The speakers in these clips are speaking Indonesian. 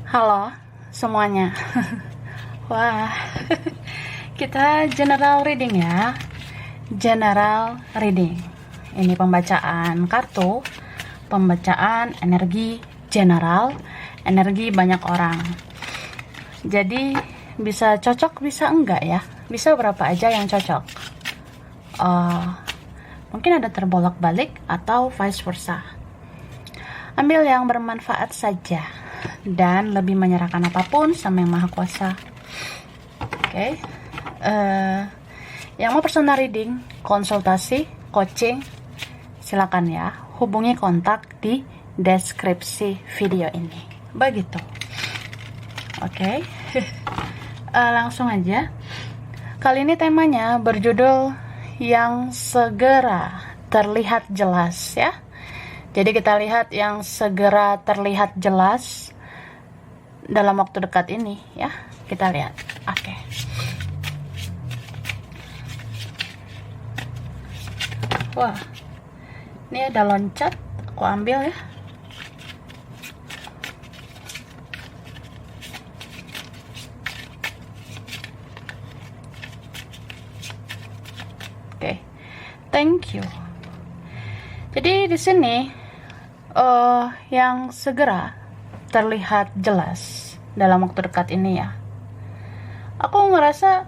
Halo semuanya. Wah, kita general reading ya. General reading. Ini pembacaan kartu, pembacaan energi general, energi banyak orang. Jadi bisa cocok, bisa enggak ya? Bisa berapa aja yang cocok. Mungkin ada terbolak-balik atau vice versa. Ambil yang bermanfaat saja dan lebih menyerahkan apapun sama Yang Maha Kuasa. Oke. Yang mau personal reading, konsultasi, coaching, silakan ya. Hubungi kontak di deskripsi video ini. Begitu. Oke. Langsung aja. Kali ini temanya berjudul yang segera terlihat jelas ya. Jadi kita lihat yang segera terlihat jelas dalam waktu dekat ini ya. Kita lihat. Oke. Wah. Ini ada loncat. Aku ambil ya. Oke. Thank you. Jadi di sini yang segera terlihat jelas dalam waktu dekat ini ya. Aku ngerasa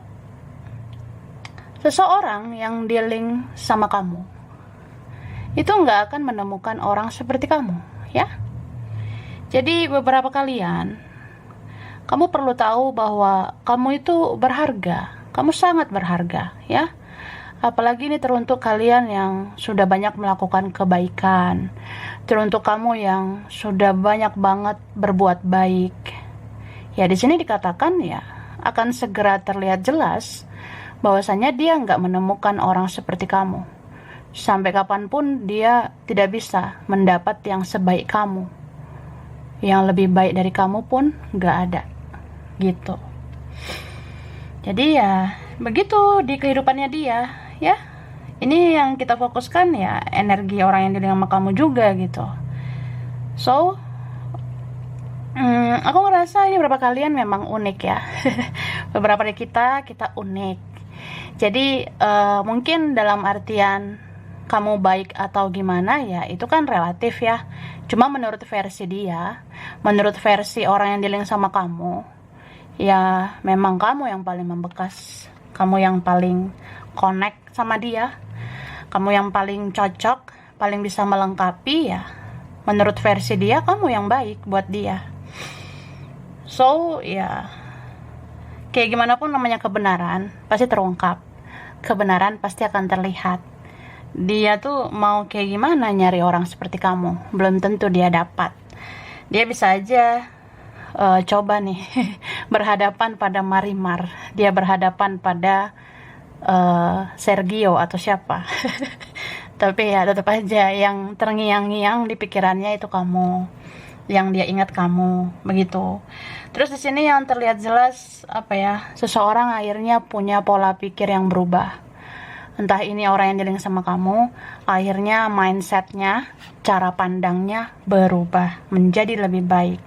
seseorang yang dealing sama kamu itu nggak akan menemukan orang seperti kamu ya. Jadi beberapa kalian, kamu perlu tahu bahwa kamu itu berharga. Kamu sangat berharga ya. Apalagi ini teruntuk kalian yang sudah banyak melakukan kebaikan. Teruntuk kamu yang sudah banyak banget berbuat baik. Ya di sini dikatakan ya akan segera terlihat jelas bahwasanya dia nggak menemukan orang seperti kamu. Sampai kapanpun dia tidak bisa mendapat yang sebaik kamu. Yang lebih baik dari kamu pun nggak ada. Gitu. Jadi ya begitu di kehidupannya dia. Ya, ini yang kita fokuskan ya, energi orang yang dealing sama kamu juga gitu. So, aku ngerasa ini beberapa kalian memang unik ya. Beberapa dari kita unik. Jadi mungkin dalam artian kamu baik atau gimana ya, itu kan relatif ya. Cuma menurut versi dia, menurut versi orang yang dealing sama kamu, ya memang kamu yang paling membekas. Kamu yang paling connect sama dia, kamu yang paling cocok, paling bisa melengkapi ya. Menurut versi dia, kamu yang baik buat dia. So ya, kayak gimana pun namanya kebenaran pasti terungkap. Kebenaran pasti akan terlihat. Dia tuh mau kayak gimana nyari orang seperti kamu, belum tentu dia dapat. Dia bisa aja coba nih berhadapan pada Marimar, dia berhadapan pada Sergio atau siapa. Tapi ya tetap aja yang terngiang-ngiang di pikirannya itu kamu, yang dia ingat kamu, begitu. Terus di sini yang terlihat jelas apa ya, seseorang akhirnya punya pola pikir yang berubah. Entah ini orang yang dealing sama kamu, akhirnya mindsetnya, cara pandangnya berubah menjadi lebih baik.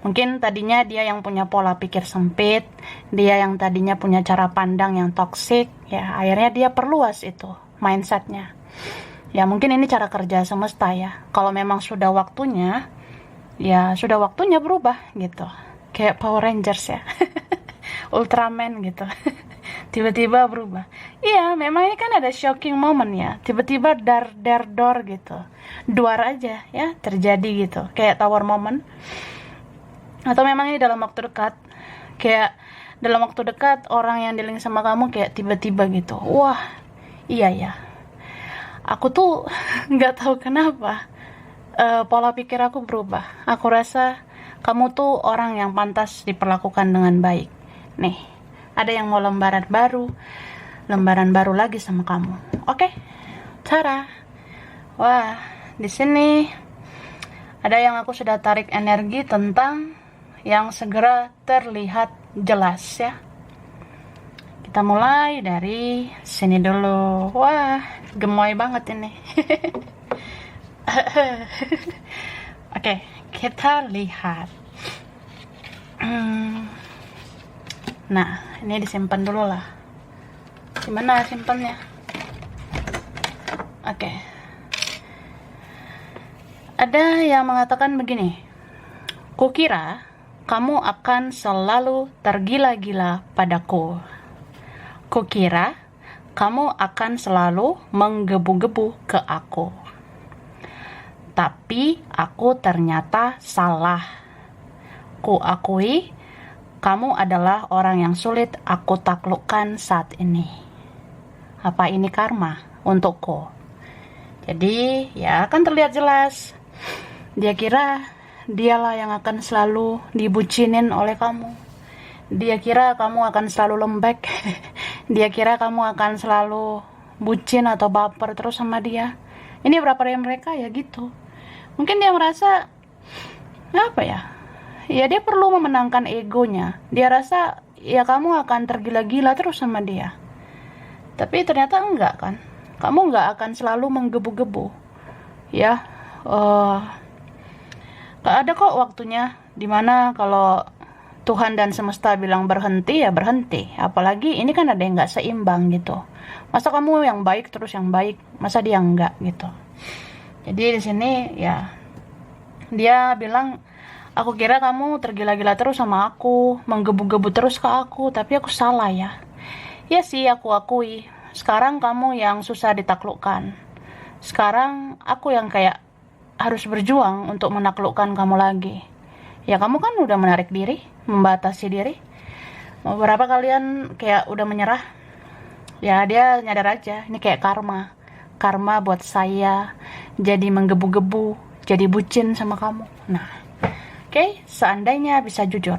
Mungkin tadinya dia yang punya pola pikir sempit, dia yang tadinya punya cara pandang yang toksik, ya akhirnya dia perluas itu mindsetnya. Ya mungkin ini cara kerja semesta ya. Kalau memang sudah waktunya, ya sudah waktunya berubah gitu. Kayak Power Rangers ya, Ultraman gitu. Tiba-tiba berubah. Iya, memang ini kan ada shocking moment ya. Tiba-tiba dar gitu, duar aja ya terjadi gitu. Kayak tower moment. Atau memang ini dalam waktu dekat, kayak dalam waktu dekat orang yang dealing sama kamu kayak tiba-tiba gitu, wah iya ya, aku tuh nggak tahu kenapa pola pikir aku berubah. Aku rasa kamu tuh orang yang pantas diperlakukan dengan baik. Nih, ada yang mau lembaran baru lagi sama kamu. Oke, Cara. Wah, di sini ada yang aku sudah tarik energi tentang yang segera terlihat jelas ya. Kita mulai dari sini dulu. Wah, gemoy banget ini. Oke, kita lihat. Nah, ini disimpan dulu lah. Gimana simpannya? Oke. Ada yang mengatakan begini, kukira kamu akan selalu tergila-gila padaku. Kukira kamu akan selalu menggebu-gebu ke aku. Tapi aku ternyata salah. Kuakui kamu adalah orang yang sulit aku taklukkan saat ini. Apa ini karma untukku? Jadi ya akan terlihat jelas. Dia kira dialah yang akan selalu dibucinin oleh kamu. Dia kira kamu akan selalu lembek. Dia kira kamu akan selalu bucin atau baper terus sama dia. Ini berapa dari mereka ya gitu. Mungkin dia merasa apa ya? Ya dia perlu memenangkan egonya. Dia rasa ya kamu akan tergila-gila terus sama dia. Tapi ternyata enggak kan. Kamu enggak akan selalu menggebu-gebu. Ya, ada kok waktunya dimana kalau Tuhan dan semesta bilang berhenti ya berhenti. Apalagi ini kan ada yang nggak seimbang gitu. Masa kamu yang baik terus yang baik, masa dia enggak gitu. Jadi di sini ya dia bilang, aku kira kamu tergila-gila terus sama aku, menggebu-gebu terus ke aku, tapi aku salah ya. Ya sih, aku akui. Sekarang kamu yang susah ditaklukkan. Sekarang aku yang kayak harus berjuang untuk menaklukkan kamu lagi. Ya kamu kan udah menarik diri, membatasi diri. Beberapa kalian kayak udah menyerah. Ya dia nyadar aja, ini kayak karma. Karma buat saya jadi menggebu-gebu, jadi bucin sama kamu. Nah, oke, seandainya bisa jujur,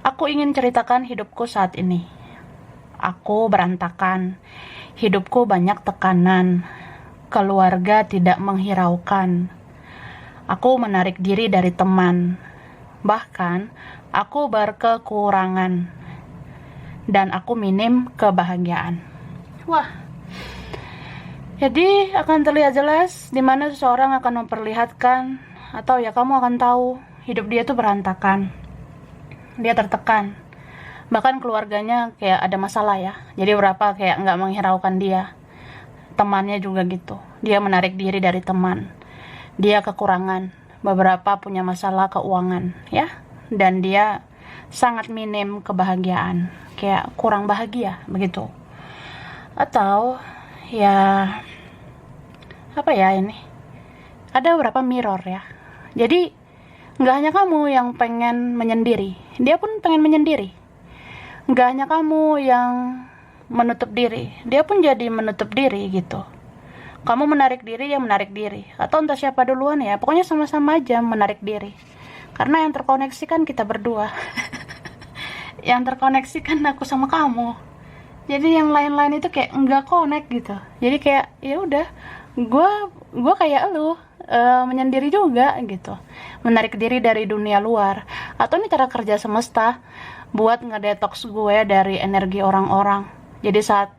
aku ingin ceritakan hidupku saat ini. Aku berantakan, hidupku banyak tekanan, keluarga tidak menghiraukan. Aku menarik diri dari teman, bahkan aku berkekurangan, dan aku minim kebahagiaan. Wah, jadi akan terlihat jelas di mana seseorang akan memperlihatkan, atau ya kamu akan tahu hidup dia tuh berantakan. Dia tertekan. Bahkan keluarganya kayak ada masalah ya. Jadi berapa kayak nggak menghiraukan dia. Temannya juga gitu. Dia menarik diri dari teman. Dia kekurangan. Beberapa punya masalah keuangan ya. Dan dia sangat minim kebahagiaan. Kayak kurang bahagia begitu. Atau ya apa ya ini? Ada beberapa mirror ya. Jadi nggak hanya kamu yang pengen menyendiri, dia pun pengen menyendiri. Nggak hanya kamu yang menutup diri, dia pun jadi menutup diri gitu. Kamu menarik diri, ya menarik diri. Atau entah siapa duluan ya, pokoknya sama-sama aja menarik diri. Karena yang terkoneksi kan kita berdua. Yang terkoneksi kan aku sama kamu. Jadi yang lain-lain itu kayak nggak connect gitu. Jadi kayak ya udah, gue kayak lu. Menyendiri juga gitu, menarik diri dari dunia luar. Atau ini cara kerja semesta buat ngedetox gue dari energi orang-orang. Jadi saat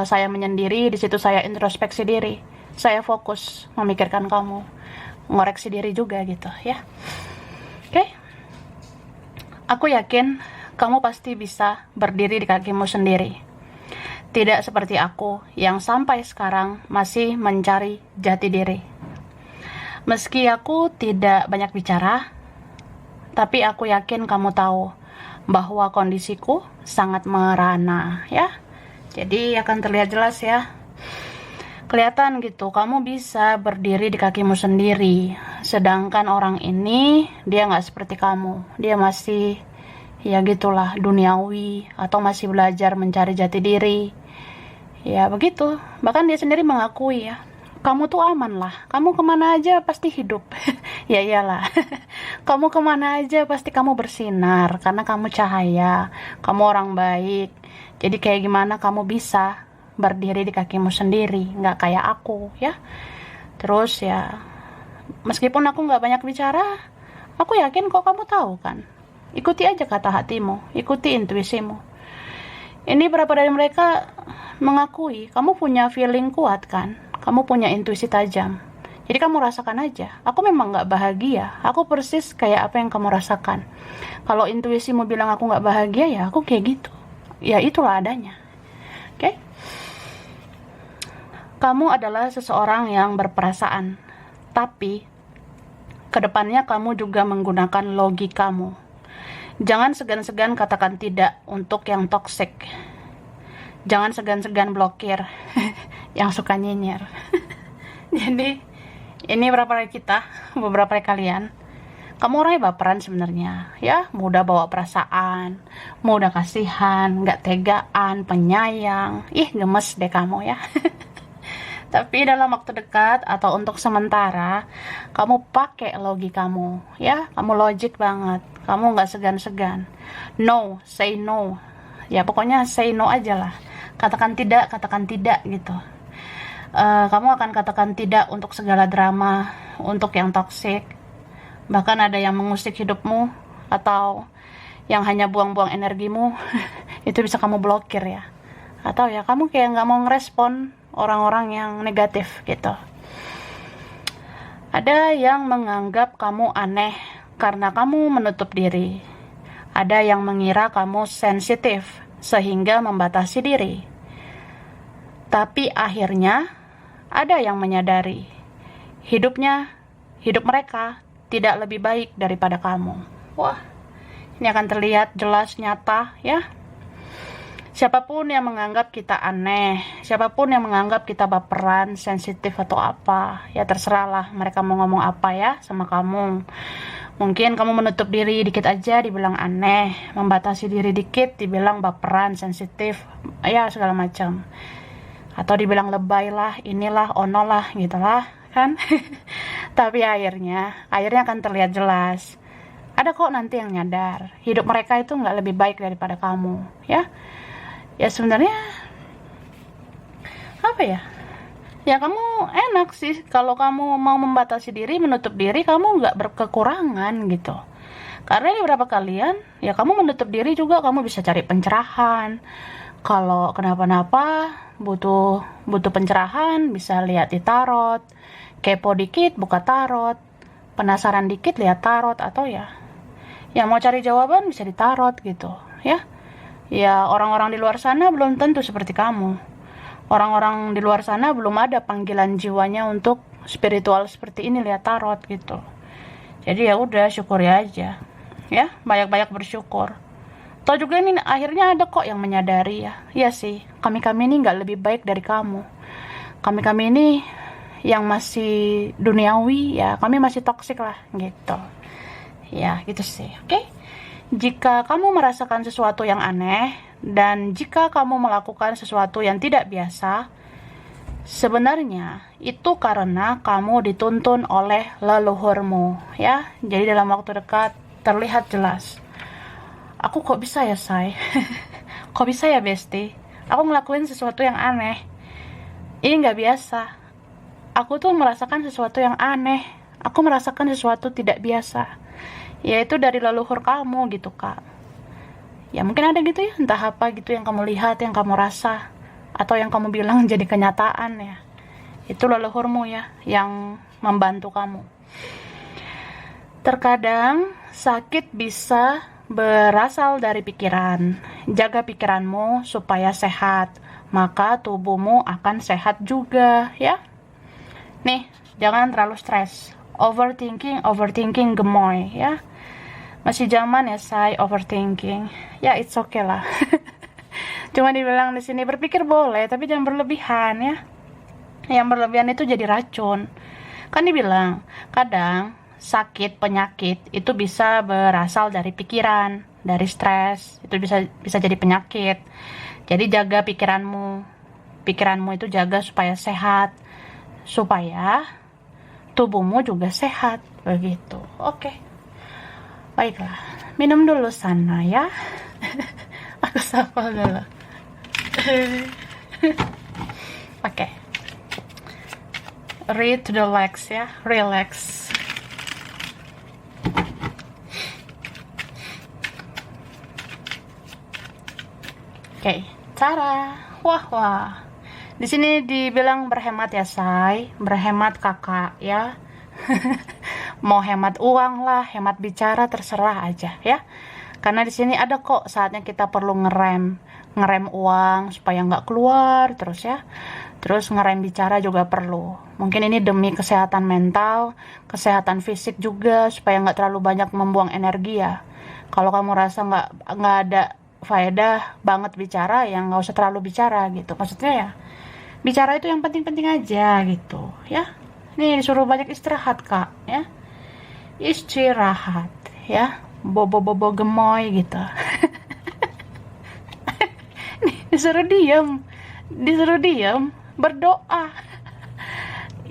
saya menyendiri, di situ saya introspeksi diri, saya fokus memikirkan kamu, ngoreksi diri juga gitu ya. Oke. Aku yakin kamu pasti bisa berdiri di kakimu sendiri. Tidak seperti aku yang sampai sekarang masih mencari jati diri. Meski aku tidak banyak bicara, tapi aku yakin kamu tahu bahwa kondisiku sangat merana ya. Jadi akan terlihat jelas ya. Kelihatan gitu, kamu bisa berdiri di kakimu sendiri. Sedangkan orang ini, dia nggak seperti kamu. Dia masih, ya gitulah, duniawi. Atau masih belajar mencari jati diri. Ya begitu, bahkan dia sendiri mengakui ya. Kamu tuh aman lah, kamu kemana aja pasti hidup. Ya iyalah, kamu kemana aja pasti kamu bersinar, karena kamu cahaya, kamu orang baik. Jadi kayak gimana kamu bisa berdiri di kakimu sendiri, nggak kayak aku ya. Terus ya, meskipun aku nggak banyak bicara, aku yakin kok kamu tahu kan. Ikuti aja kata hatimu, ikuti intuisimu. Ini berapa dari mereka mengakui, kamu punya feeling kuat kan? Kamu punya intuisi tajam. Jadi kamu rasakan aja, aku memang nggak bahagia, aku persis kayak apa yang kamu rasakan. Kalau intuisimu bilang aku nggak bahagia, ya aku kayak gitu. Ya itulah adanya. Oke? Kamu adalah seseorang yang berperasaan, tapi kedepannya kamu juga menggunakan logikamu. Jangan segan-segan katakan tidak untuk yang toksik. Jangan segan-segan blokir yang suka nyinyir. Jadi ini beberapa dari kalian, kamu orangnya baperan sebenarnya, ya, mudah bawa perasaan, mudah kasihan, nggak tegaan, penyayang, gemes deh kamu ya. Tapi dalam waktu dekat atau untuk sementara, kamu pakai logikamu, ya, kamu logik banget, kamu nggak segan-segan, no, say no, ya pokoknya say no aja lah, katakan tidak gitu. Kamu akan katakan tidak untuk segala drama, untuk yang toksik, bahkan ada yang mengusik hidupmu atau yang hanya buang-buang energimu. Itu bisa kamu blokir ya, atau ya kamu kayak nggak mau ngerespon orang-orang yang negatif gitu. Ada yang menganggap kamu aneh karena kamu menutup diri. Ada yang mengira kamu sensitif sehingga membatasi diri. Tapi akhirnya ada yang menyadari hidup mereka tidak lebih baik daripada kamu. Wah, ini akan terlihat jelas nyata ya. Siapapun yang menganggap kita aneh, siapapun yang menganggap kita baperan, sensitif atau apa, ya terserahlah mereka mau ngomong apa ya sama kamu. Mungkin kamu menutup diri dikit aja dibilang aneh, membatasi diri dikit dibilang baperan, sensitif, ya segala macam. Atau dibilang lebay lah, inilah, ono lah, gitu lah, kan? Tapi akhirnya akan terlihat jelas. Ada kok nanti yang nyadar, hidup mereka itu nggak lebih baik daripada kamu, ya? Ya sebenarnya, apa ya? Ya kamu enak sih, kalau kamu mau membatasi diri, menutup diri, kamu nggak berkekurangan gitu. Karena di beberapa kalian, ya kamu menutup diri juga, kamu bisa cari pencerahan. Kalau kenapa-napa butuh pencerahan, bisa lihat di tarot, kepo dikit buka tarot, penasaran dikit lihat tarot, atau ya mau cari jawaban bisa di tarot gitu ya. Ya orang-orang di luar sana belum tentu seperti kamu. Orang-orang di luar sana belum ada panggilan jiwanya untuk spiritual seperti ini lihat tarot gitu. Jadi ya udah, syukuri aja ya, banyak-banyak bersyukur. Toh juga ini akhirnya ada kok yang menyadari ya. Iya sih, kami ini nggak lebih baik dari kamu. Kami ini yang masih duniawi ya, kami masih toksik lah gitu. Ya gitu sih, oke? Jika kamu merasakan sesuatu yang aneh dan jika kamu melakukan sesuatu yang tidak biasa, sebenarnya itu karena kamu dituntun oleh leluhurmu ya. Jadi dalam waktu dekat terlihat jelas. Aku kok bisa ya, Say? Kok bisa ya, Besti? Aku ngelakuin sesuatu yang aneh. Ini nggak biasa. Aku tuh merasakan sesuatu yang aneh. Aku merasakan sesuatu tidak biasa. Yaitu dari leluhur kamu gitu, Kak. Ya mungkin ada gitu ya, entah apa gitu yang kamu lihat, yang kamu rasa, atau yang kamu bilang jadi kenyataan ya. Itu leluhurmu ya, yang membantu kamu. Terkadang sakit bisa berasal dari pikiran. Jaga pikiranmu supaya sehat, maka tubuhmu akan sehat juga ya. Nih, jangan terlalu stres. Overthinking gemoy ya. Masih zaman ya say overthinking. Ya it's okay lah. Cuma dibilang di sini berpikir boleh, tapi jangan berlebihan ya. Yang berlebihan itu jadi racun. Kan dibilang, kadang sakit, penyakit itu bisa berasal dari pikiran, dari stres, itu bisa jadi penyakit. Jadi jaga pikiranmu itu jaga supaya sehat, supaya tubuhmu juga sehat, begitu. Oke. Baiklah, minum dulu sana ya. Aku sapa dulu. Oke. Read to relax ya, relax. Oke, cara. Wah. Di sini dibilang berhemat ya, say. Berhemat kakak ya. Mau hemat uang lah, hemat bicara, terserah aja ya. Karena di sini ada kok saatnya kita perlu ngerem uang supaya nggak keluar terus ya. Terus ngerem bicara juga perlu. Mungkin ini demi kesehatan mental, kesehatan fisik juga, supaya nggak terlalu banyak membuang energi ya. Kalau kamu rasa nggak ada faedah banget bicara, yang nggak usah terlalu bicara gitu. Maksudnya ya, bicara itu yang penting-penting aja gitu ya. Nih disuruh banyak istirahat kak ya, istirahat ya, bobo-bobo gemoy gitu. Nih disuruh diam, berdoa.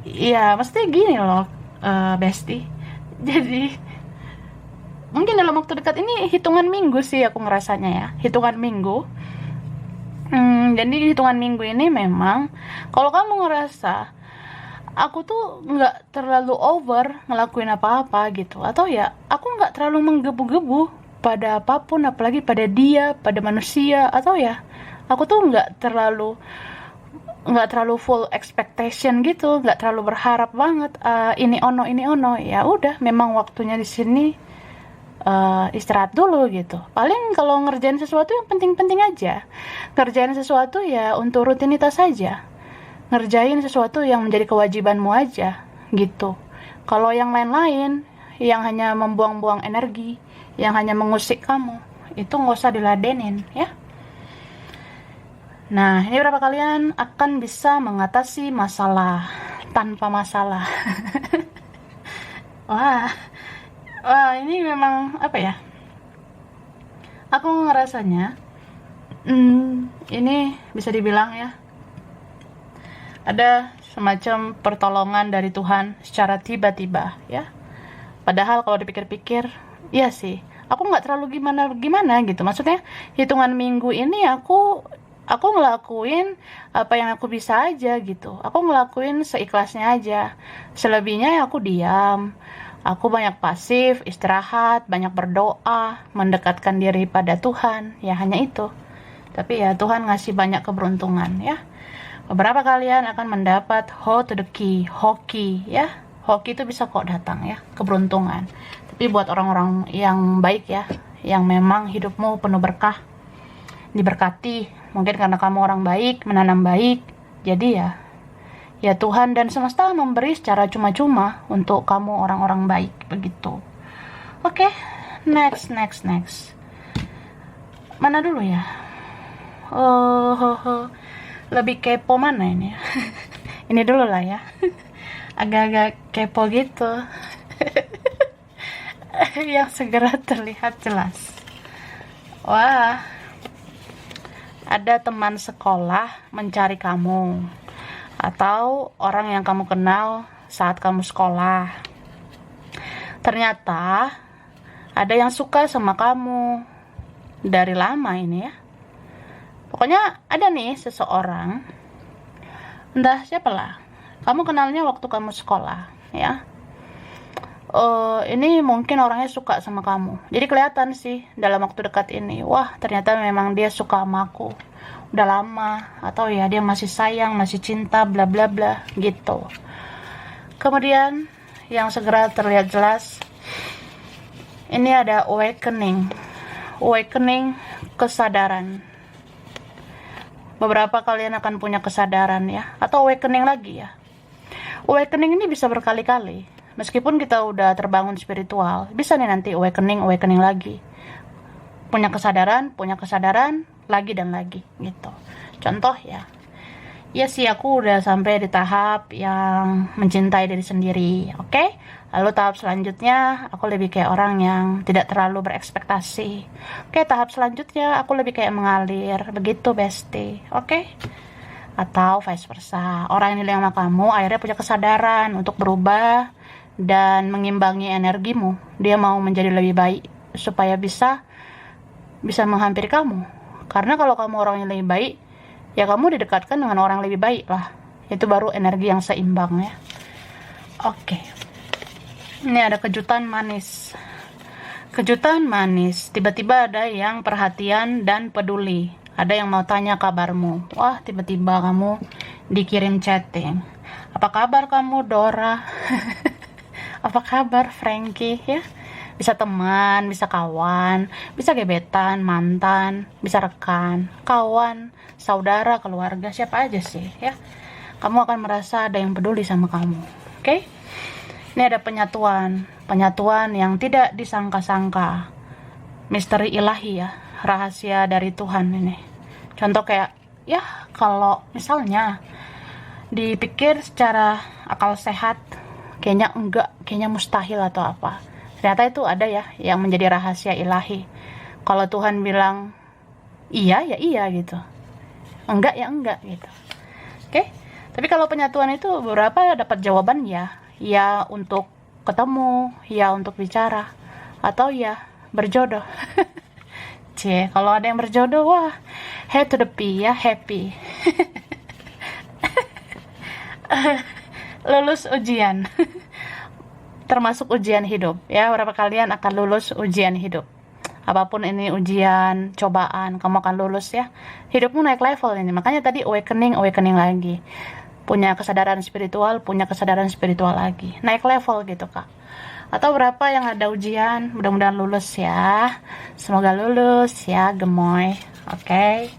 Ya maksudnya gini loh, Besti. Jadi mungkin dalam waktu dekat ini hitungan minggu sih aku ngerasanya ya, hitungan minggu. Jadi hitungan minggu ini memang kalau kamu ngerasa aku tuh nggak terlalu over ngelakuin apa-apa gitu, atau ya aku nggak terlalu menggebu-gebu pada apapun, apalagi pada dia, pada manusia, atau ya aku tuh nggak terlalu full expectation gitu, nggak terlalu berharap banget ini ono, ya udah memang waktunya di sini istirahat dulu gitu. Paling kalau ngerjain sesuatu yang penting-penting aja, ngerjain sesuatu ya untuk rutinitas saja, ngerjain sesuatu yang menjadi kewajibanmu aja gitu. Kalau yang lain-lain yang hanya membuang-buang energi, yang hanya mengusik kamu, itu nggak usah diladenin ya. Nah, ini berapa kalian akan bisa mengatasi masalah tanpa masalah. Wah, ini memang apa ya? Aku ngerasanya, ini bisa dibilang ya, ada semacam pertolongan dari Tuhan secara tiba-tiba ya. Padahal kalau dipikir-pikir, iya sih, aku nggak terlalu gimana gitu. Maksudnya hitungan minggu ini aku ngelakuin apa yang aku bisa aja gitu. Aku ngelakuin seikhlasnya aja. Selebihnya ya aku diam. Aku banyak pasif, istirahat, banyak berdoa, mendekatkan diri pada Tuhan. Ya hanya itu. Tapi ya Tuhan ngasih banyak keberuntungan ya. Beberapa kalian akan mendapat hoki ya. Hoki itu bisa kok datang ya, keberuntungan. Tapi buat orang-orang yang baik ya, yang memang hidupmu penuh berkah, diberkati, mungkin karena kamu orang baik, menanam baik, jadi ya Tuhan dan semesta memberi secara cuma-cuma untuk kamu orang-orang baik, begitu. Oke, next. Mana dulu ya? Lebih kepo mana ini ya? Ini dulu lah ya. Agak-agak kepo gitu. Yang segera terlihat jelas. Wah, ada teman sekolah mencari kamu, atau orang yang kamu kenal saat kamu sekolah. Ternyata ada yang suka sama kamu dari lama ini ya. Pokoknya ada nih seseorang, entah siapalah, kamu kenalnya waktu kamu sekolah ya. Ini mungkin orangnya suka sama kamu, jadi kelihatan sih dalam waktu dekat ini, wah ternyata memang dia suka sama aku udah lama, atau ya dia masih sayang, masih cinta, bla bla bla gitu. Kemudian yang segera terlihat jelas, ini ada awakening kesadaran. Beberapa kalian akan punya kesadaran ya, atau awakening lagi ya. Awakening ini bisa berkali-kali. Meskipun kita udah terbangun spiritual, bisa nih nanti awakening lagi. Punya kesadaran lagi dan lagi gitu. Contoh ya sih, aku udah sampai di tahap yang mencintai diri sendiri, oke? Lalu tahap selanjutnya aku lebih kayak orang yang tidak terlalu berekspektasi. Oke, tahap selanjutnya aku lebih kayak mengalir, begitu Besti, oke? Atau vice versa, orang yang nilai sama kamu akhirnya punya kesadaran untuk berubah dan mengimbangi energimu. Dia mau menjadi lebih baik supaya bisa menghampiri kamu. Karena kalau kamu orang yang lebih baik, ya kamu didekatkan dengan orang yang lebih baik lah. Itu baru energi yang seimbang ya. Oke. Ini ada kejutan manis. Tiba-tiba ada yang perhatian dan peduli. Ada yang mau tanya kabarmu. Wah, tiba-tiba kamu dikirim chatting. Apa kabar kamu, Dora? Apa kabar, Frankie? Ya, bisa teman, bisa kawan, bisa gebetan, mantan, bisa rekan, kawan, saudara, keluarga, siapa aja sih, ya. Kamu akan merasa ada yang peduli sama kamu. Oke? Ini ada penyatuan yang tidak disangka-sangka. Misteri ilahi ya, rahasia dari Tuhan ini. Contoh kayak, ya kalau misalnya dipikir secara akal sehat, kayaknya enggak, kayaknya mustahil atau apa. Ternyata itu ada ya, yang menjadi rahasia ilahi. Kalau Tuhan bilang iya, ya iya gitu. Enggak, ya enggak gitu. Oke? Tapi kalau penyatuan itu beberapa dapat jawaban ya. Ya untuk ketemu, ya untuk bicara, atau ya berjodoh. Cie, kalau ada yang berjodoh, wah, head to the P ya, happy. Lulus ujian. Termasuk ujian hidup ya, berapa kalian akan lulus ujian hidup. Apapun ini ujian, cobaan, kamu akan lulus ya. Hidupmu naik level ini. Makanya tadi awakening lagi. Punya kesadaran spiritual lagi. Naik level gitu, Kak. Atau berapa yang ada ujian, mudah-mudahan lulus ya. Semoga lulus ya, gemoy. Oke.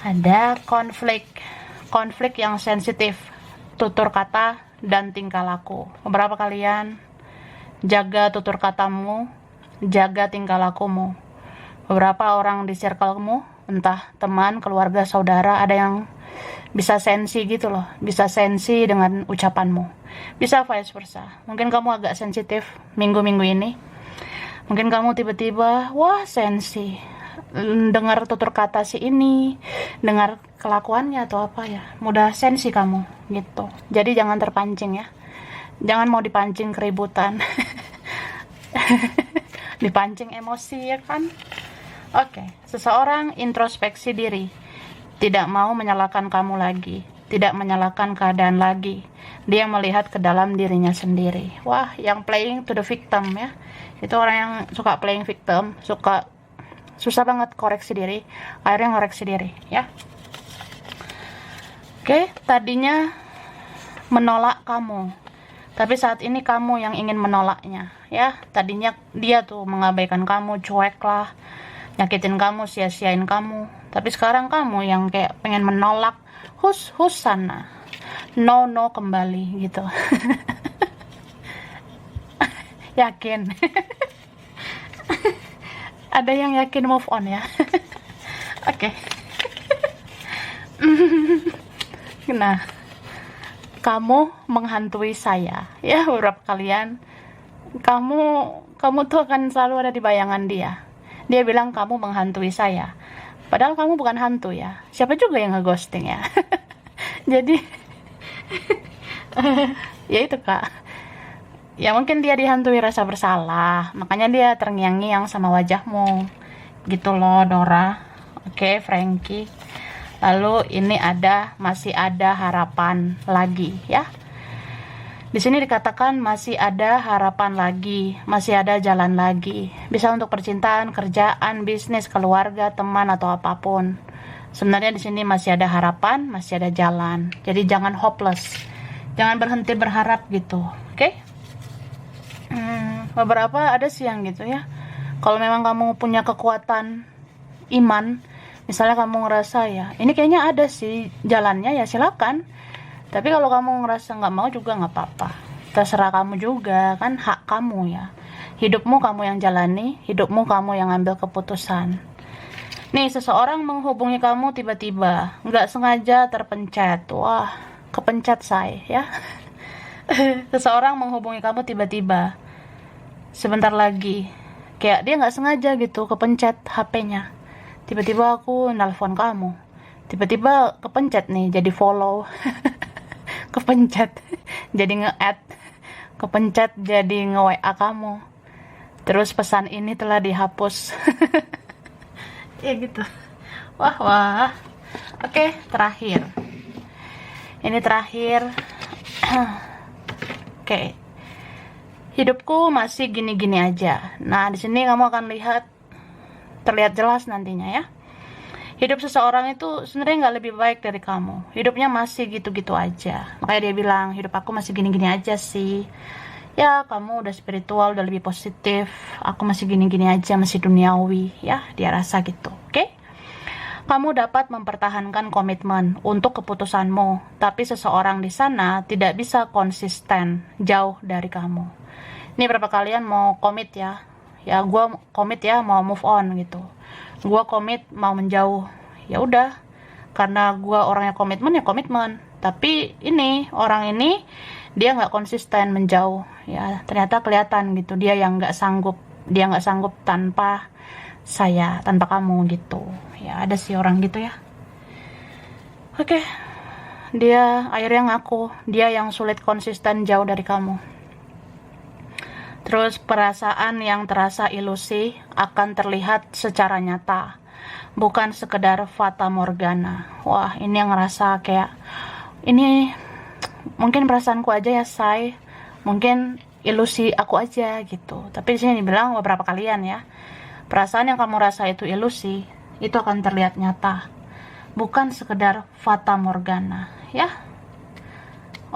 Ada konflik yang sensitif, tutur kata dan tingkah laku. Beberapa kalian jaga tutur katamu, jaga tingkah lakumu. Beberapa orang di circlemu, entah teman, keluarga, saudara, ada yang bisa sensi gitu loh, bisa sensi dengan ucapanmu, bisa vice versa. Mungkin kamu agak sensitif minggu-minggu ini, mungkin kamu tiba-tiba wah sensi dengar tutur kata si ini, dengar kelakuannya atau apa ya, mudah sensi kamu gitu. Jadi jangan terpancing ya, jangan mau dipancing keributan. Dipancing emosi ya kan. Oke, seseorang introspeksi diri, tidak mau menyalahkan kamu lagi, tidak menyalahkan keadaan lagi. Dia melihat ke dalam dirinya sendiri. Wah, yang playing to the victim ya. Itu orang yang suka playing victim, susah banget koreksi diri, akhirnya ngoreksi diri ya. Oke, tadinya menolak kamu, tapi saat ini kamu yang ingin menolaknya ya. Tadinya dia tuh mengabaikan kamu, cuek lah, nyakitin kamu, sia-siain kamu. Tapi sekarang kamu yang kayak pengen menolak, hus sana, no kembali gitu. Yakin? Ada yang yakin move on ya? Oke. Nah, kamu menghantui saya ya. Beberapa kalian, kamu tuh akan selalu ada di bayangan dia. Dia bilang kamu menghantui saya, padahal kamu bukan hantu ya. Siapa juga yang ngeghosting ya. Jadi ya itu, Kak. Ya mungkin dia dihantui rasa bersalah, makanya dia terngiang-ngiang sama wajahmu gitu loh, Dora. Oke, Frankie. Lalu ini masih ada harapan lagi ya. Di sini dikatakan masih ada harapan lagi, masih ada jalan lagi. Bisa untuk percintaan, kerjaan, bisnis, keluarga, teman atau apapun. Sebenarnya di sini masih ada harapan, masih ada jalan. Jadi jangan hopeless. Jangan berhenti berharap gitu. Oke? Beberapa ada sih yang gitu ya. Kalau memang kamu punya kekuatan iman, misalnya kamu ngerasa ya, ini kayaknya ada sih jalannya, ya silakan. Tapi kalau kamu ngerasa nggak mau juga nggak apa-apa. Terserah kamu juga, kan hak kamu ya. Hidupmu kamu yang jalani, hidupmu kamu yang ambil keputusan. Nih, seseorang menghubungi kamu tiba-tiba, nggak sengaja terpencet. Wah, kepencet saya ya. Seseorang menghubungi kamu tiba-tiba, sebentar lagi, kayak dia nggak sengaja gitu kepencet HP-nya. Tiba-tiba aku nelpon kamu, tiba-tiba kepencet nih jadi follow. Kepencet jadi nge-add, kepencet jadi nge-WA kamu, terus pesan ini telah dihapus. Ya gitu. Wah. Oke, terakhir ini terakhir. Oke. Hidupku masih gini-gini aja. Nah, di sini kamu akan terlihat jelas nantinya ya. Hidup seseorang itu sebenarnya nggak lebih baik dari kamu. Hidupnya masih gitu-gitu aja. Makanya dia bilang, hidup aku masih gini-gini aja sih. Ya, kamu udah spiritual, udah lebih positif. Aku masih gini-gini aja, masih duniawi. Ya, dia rasa gitu. Oke? Kamu dapat mempertahankan komitmen untuk keputusanmu, tapi seseorang di sana tidak bisa konsisten jauh dari kamu. Ini berapa kalian mau komit ya? Ya, gue komit ya, mau move on gitu. Gue komit mau menjauh. Ya udah, karena gue orangnya komitmen ya komitmen. Tapi ini orang ini dia nggak konsisten menjauh. Ya ternyata kelihatan gitu dia yang nggak sanggup. Dia nggak sanggup tanpa saya, tanpa kamu gitu. Ya ada sih orang gitu ya. Oke, dia akhirnya ngaku dia yang sulit konsisten jauh dari kamu. Terus perasaan yang terasa ilusi akan terlihat secara nyata, bukan sekedar fata morgana. Wah, ini yang ngerasa kayak, ini mungkin perasaanku aja ya, say. Mungkin ilusi aku aja gitu. Tapi di sini dibilang beberapa kalian ya, perasaan yang kamu rasa itu ilusi, itu akan terlihat nyata, bukan sekedar fata morgana, ya.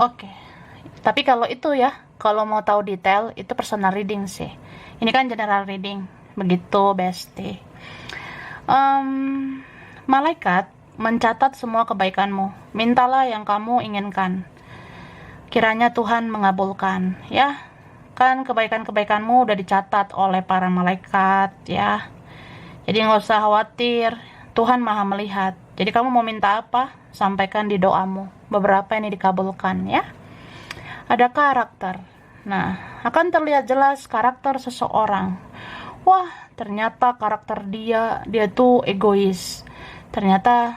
Oke. Tapi kalau itu ya, kalau mau tahu detail, itu personal reading sih. Ini kan general reading. Begitu, bestie. Malaikat mencatat semua kebaikanmu. Mintalah yang kamu inginkan. Kiranya Tuhan mengabulkan. Ya, kan kebaikan-kebaikanmu udah dicatat oleh para malaikat, ya. Jadi nggak usah khawatir. Tuhan maha melihat. Jadi kamu mau minta apa? Sampaikan di doamu. Beberapa ini dikabulkan, ya. Ada karakter. Nah, akan terlihat jelas karakter seseorang. Wah, ternyata karakter dia tuh egois. Ternyata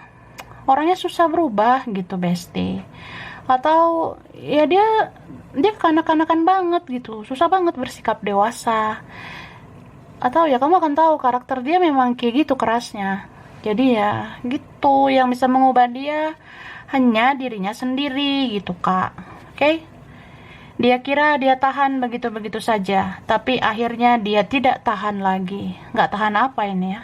orangnya susah berubah gitu, bestie. Atau ya dia kanak-kanakan banget gitu, susah banget bersikap dewasa. Atau ya kamu akan tahu karakter dia memang kayak gitu kerasnya. Jadi ya gitu, yang bisa mengubah dia hanya dirinya sendiri gitu, Kak. Oke? Dia kira dia tahan begitu-begitu saja, tapi akhirnya dia tidak tahan lagi. Nggak tahan apa ini ya?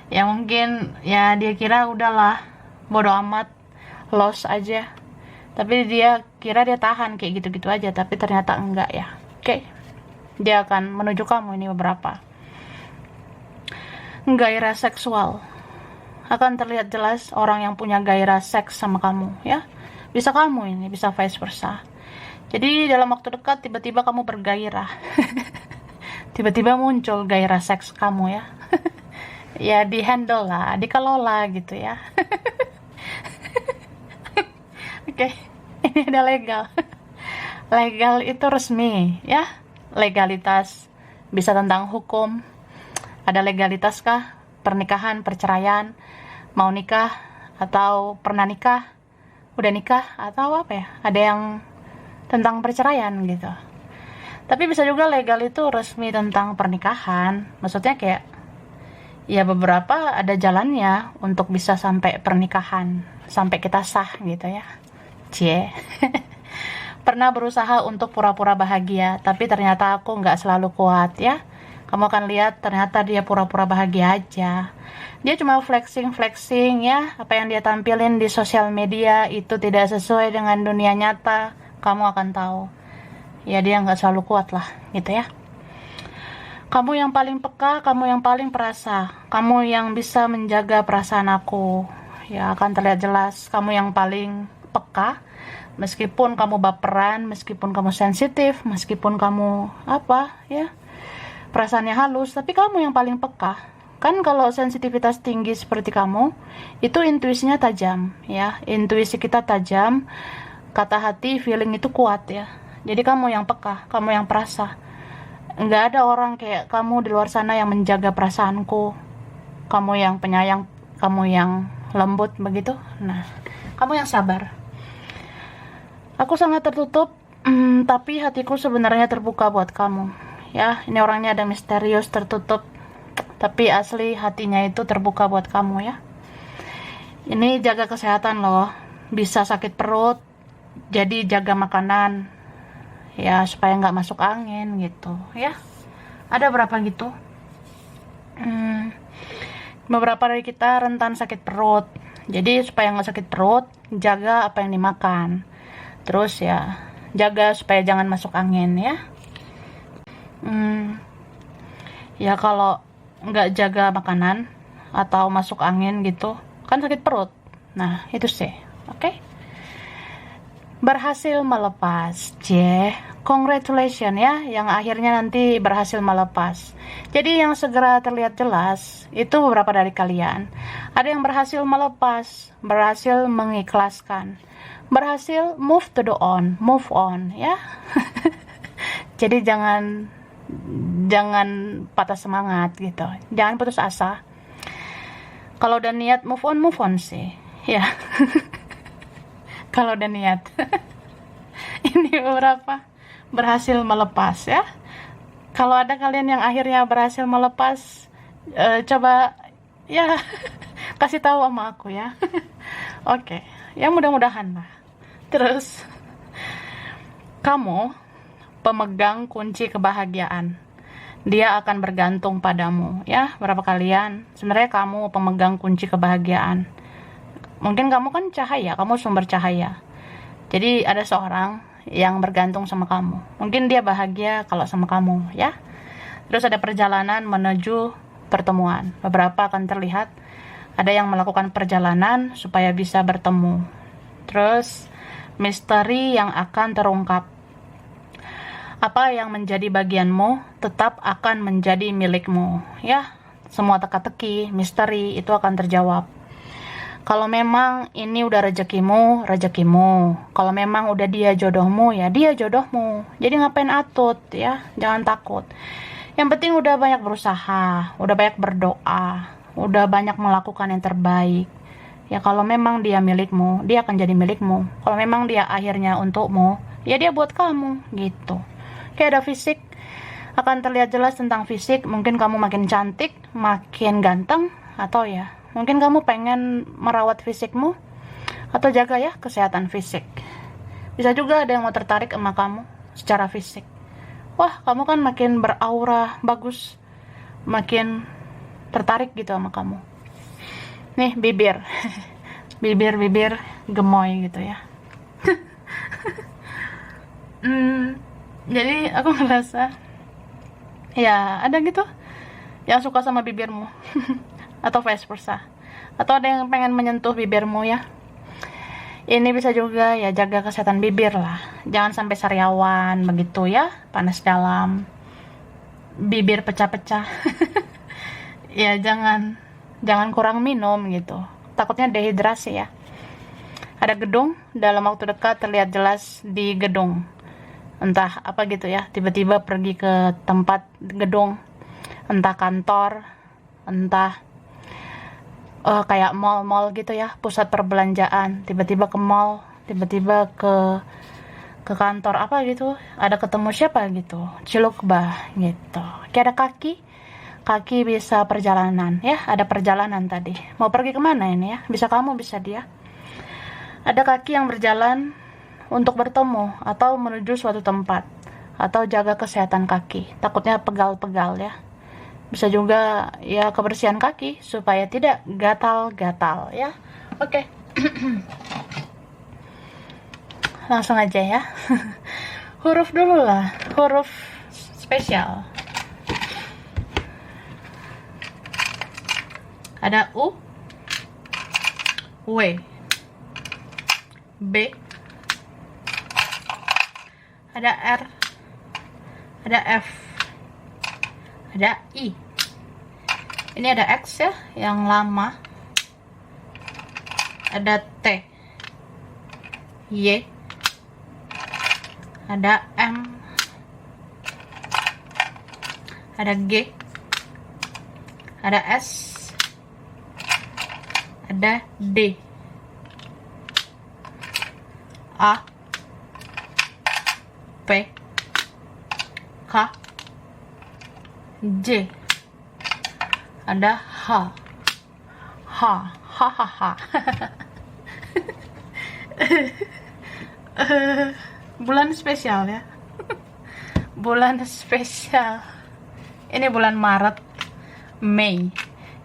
Ya mungkin ya dia kira udahlah, bodo amat, loss aja. Tapi dia kira dia tahan kayak gitu-gitu aja, tapi ternyata enggak ya. Oke? Dia akan menuju kamu ini beberapa. Gairah seksual. Akan terlihat jelas orang yang punya gairah seks sama kamu, ya. Bisa kamu ini, bisa vice versa. Jadi dalam waktu dekat tiba-tiba kamu bergairah. Tiba-tiba muncul gairah seks kamu ya. Ya di handle lah, dikelola gitu ya. Oke, ini ada legal. Legal itu resmi ya. Legalitas bisa tentang hukum. Ada legalitas kah? Pernikahan, perceraian, mau nikah atau pernah nikah, udah nikah atau apa ya? Ada yang tentang perceraian gitu. Tapi bisa juga legal itu resmi tentang pernikahan. Maksudnya kayak ya beberapa ada jalannya untuk bisa sampai pernikahan, sampai kita sah gitu ya. Cie. Pernah berusaha untuk pura-pura bahagia, tapi ternyata aku nggak selalu kuat ya. Kamu akan lihat ternyata dia pura-pura bahagia aja. Dia cuma flexing ya. Apa yang dia tampilin di sosial media itu tidak sesuai dengan dunia nyata. Kamu akan tahu ya dia nggak selalu kuat lah gitu ya. Kamu yang paling peka, kamu yang paling perasa, kamu yang bisa menjaga perasaan aku ya, akan terlihat jelas kamu yang paling peka. Meskipun kamu baperan, meskipun kamu sensitif, meskipun kamu apa ya, perasaannya halus, tapi kamu yang paling peka. Kan kalau sensitivitas tinggi seperti kamu, itu intuisinya tajam ya, intuisi kita tajam. Kata hati, feeling itu kuat ya. Jadi kamu yang peka, kamu yang perasa. Nggak ada orang kayak kamu di luar sana yang menjaga perasaanku. Kamu yang penyayang, kamu yang lembut begitu. Nah, kamu yang sabar. Aku sangat tertutup, tapi hatiku sebenarnya terbuka buat kamu. Ya, ini orangnya ada misterius, tertutup. Tapi asli hatinya itu terbuka buat kamu ya. Ini jaga kesehatan loh. Bisa sakit perut, jadi jaga makanan ya supaya nggak masuk angin gitu ya. Ada berapa gitu. beberapa dari kita rentan sakit perut. Jadi supaya nggak sakit perut, jaga apa yang dimakan. Terus ya, jaga supaya jangan masuk angin ya. Ya kalau nggak jaga makanan atau masuk angin gitu, kan sakit perut. Nah, itu sih. Oke. Berhasil melepas. Congratulations ya, yang akhirnya nanti berhasil melepas. Jadi yang segera terlihat jelas, itu beberapa dari kalian. Ada yang berhasil melepas, berhasil mengikhlaskan, berhasil move on ya. Jadi jangan patah semangat gitu. Jangan putus asa. Kalau udah niat move on sih. Ya. Kalau udah niat. Ini beberapa berhasil melepas ya. Kalau ada kalian yang akhirnya berhasil melepas, coba ya kasih tahu sama aku ya. Oke, ya mudah-mudahan lah. Terus kamu pemegang kunci kebahagiaan. Dia akan bergantung padamu ya. Berapa kalian sebenarnya kamu pemegang kunci kebahagiaan. Mungkin kamu kan cahaya, kamu sumber cahaya. Jadi ada seorang yang bergantung sama kamu. Mungkin dia bahagia kalau sama kamu ya. Terus ada perjalanan menuju pertemuan. Beberapa akan terlihat ada yang melakukan perjalanan supaya bisa bertemu. Terus misteri yang akan terungkap. Apa yang menjadi bagianmu tetap akan menjadi milikmu ya. Semua teka-teki, misteri itu akan terjawab. Kalau memang ini udah rezekimu. Kalau memang udah dia jodohmu, ya dia jodohmu. Jadi ngapain atut ya, jangan takut. Yang penting udah banyak berusaha, udah banyak berdoa, udah banyak melakukan yang terbaik. Ya kalau memang dia milikmu, dia akan jadi milikmu. Kalau memang dia akhirnya untukmu, ya dia buat kamu gitu. Kayak ada fisik, akan terlihat jelas tentang fisik. Mungkin kamu makin cantik, makin ganteng, atau ya mungkin kamu pengen merawat fisikmu atau jaga ya kesehatan fisik. Bisa juga ada yang mau tertarik sama kamu secara fisik. Wah, kamu kan makin beraura bagus, makin tertarik gitu sama kamu. Nih bibir, bibir gemoy gitu ya. Jadi aku ngerasa ya ada gitu yang suka sama bibirmu. Atau vice versa, atau ada yang pengen menyentuh bibirmu ya. Ini bisa juga ya, jaga kesehatan bibir lah, jangan sampai sariawan begitu ya, panas dalam, bibir pecah-pecah. Ya jangan kurang minum gitu, takutnya dehidrasi ya. Ada gedung, dalam waktu dekat terlihat jelas di gedung, entah apa gitu ya, tiba-tiba pergi ke tempat gedung, entah kantor, entah kayak mall-mall gitu ya, pusat perbelanjaan, tiba-tiba ke mall, tiba-tiba ke kantor apa gitu, ada ketemu siapa gitu, Cilukbah gitu. Kayak ada kaki bisa perjalanan ya, ada perjalanan tadi. Mau pergi kemana ini ya? Bisa kamu, bisa dia. Ada kaki yang berjalan untuk bertemu atau menuju suatu tempat, atau jaga kesehatan kaki, takutnya pegal-pegal ya. Bisa juga ya kebersihan kaki supaya tidak gatal-gatal ya. Oke. Langsung aja ya. Huruf dulu lah, huruf spesial. Ada U, W, B, ada R, ada F, ada I. Ini ada X ya, yang lama. Ada T, Y, ada M, ada G, ada S, ada D, A, P, K, J, ada H, bulan spesial ya. Bulan spesial ini bulan Maret, Mei.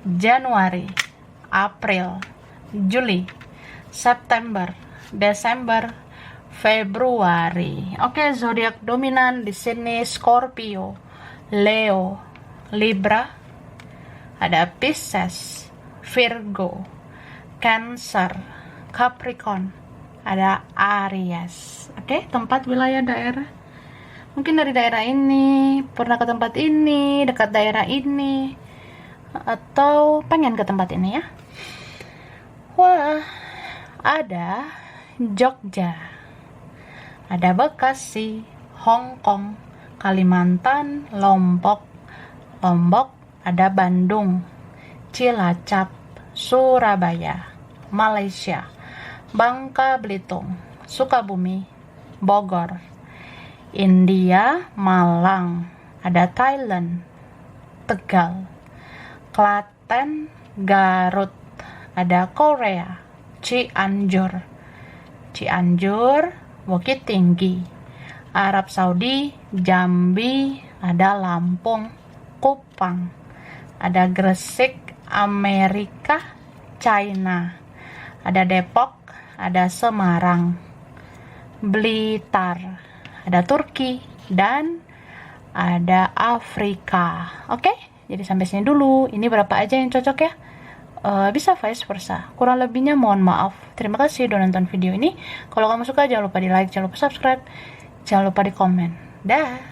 Januari, April, Juli, September, Desember, Februari. Oke, zodiak dominan di sini Scorpio, Leo, Libra, ada Pisces, Virgo, Cancer, Capricorn, ada Aries. Oke, tempat, wilayah, daerah. Mungkin dari daerah ini, pernah ke tempat ini, dekat daerah ini, atau pengen ke tempat ini ya. Wah, ada Jogja, ada Bekasi, Hong Kong, Kalimantan, Lombok, ada Bandung, Cilacap, Surabaya, Malaysia, Bangka Belitung, Sukabumi, Bogor, India, Malang, ada Thailand, Tegal, Klaten, Garut, ada Korea, Cianjur, Bukit Tinggi, Arab Saudi, Jambi, ada Lampung, Kupang, ada Gresik, Amerika, China, ada Depok, ada Semarang, Blitar, ada Turki, dan ada Afrika. Oke, jadi sampai sini dulu. Ini berapa aja yang cocok ya? Bisa vice versa. Kurang lebihnya mohon maaf. Terima kasih udah nonton video ini. Kalau kamu suka jangan lupa di like, jangan lupa subscribe, jangan lupa di komen. Dah.